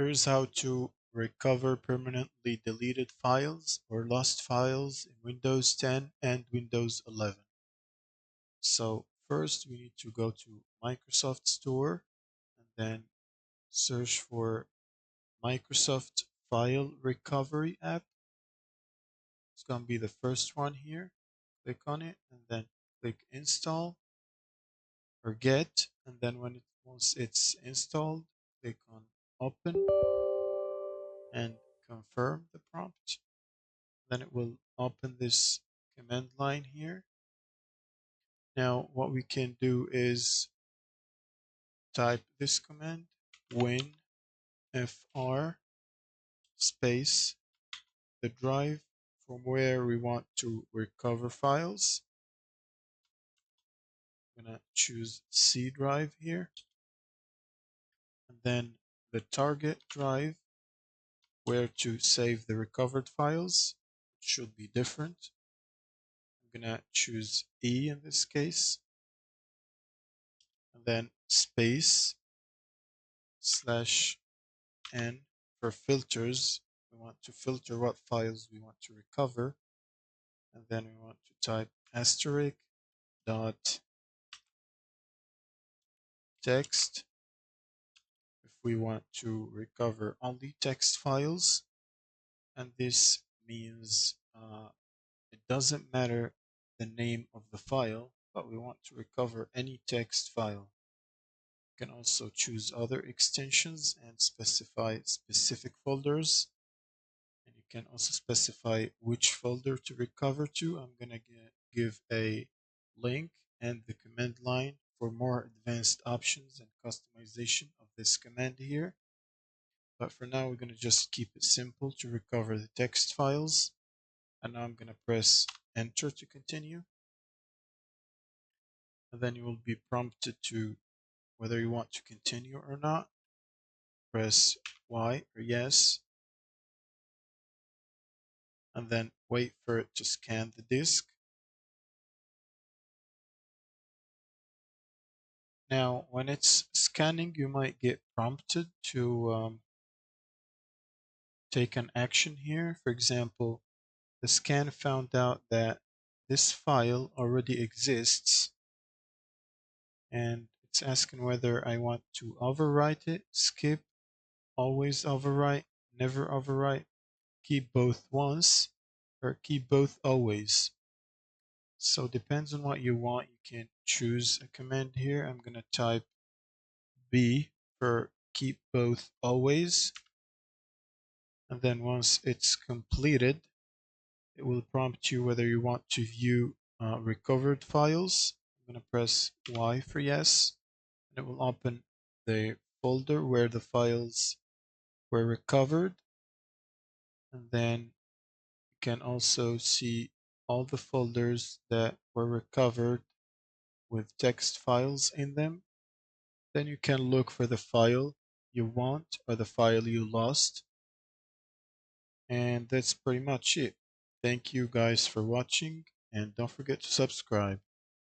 Here's how to recover permanently deleted files or lost files in Windows 10 and Windows 11. So first we need to go to Microsoft Store and then search for Microsoft File Recovery app. It's going to be the first one here. Click on it and then click install or get, and then once it's installed, click on open and confirm the prompt. Then it will open this command line here. Now what we can do is type this command, winfr space the drive from where we want to recover files. I'm gonna choose C drive here, and then the target drive where to save the recovered files should be different. I'm gonna choose E in this case, and then space /n for filters. We want to filter what files we want to recover, and then we want to type asterisk dot text if we want to recover only text files, and this means it doesn't matter the name of the file, but we want to recover any text file. You can also choose other extensions and specify specific folders, and you can also specify which folder to recover to. I'm going to give a link and the command line for more advanced options and customization of this command here. But for now, we're going to just keep it simple to recover the text files. And now I'm going to press enter to continue. And then you will be prompted to whether you want to continue or not. Press Y or yes, and then wait for it to scan the disk. Now, when it's scanning, you might get prompted to take an action here. For example, the scan found out that this file already exists, and it's asking whether I want to overwrite it, skip, always overwrite, never overwrite, keep both once, or keep both always. So depends on what you want. You can choose a command here. I'm going to type B for keep both always. And then once it's completed, it will prompt you whether you want to view recovered files. I'm going to press Y for yes, and it will open the folder where the files were recovered. And then you can also see all the folders that were recovered with text files in them. Then you can look for the file you want or the file you lost. And that's pretty much it. Thank you guys for watching, and don't forget to subscribe.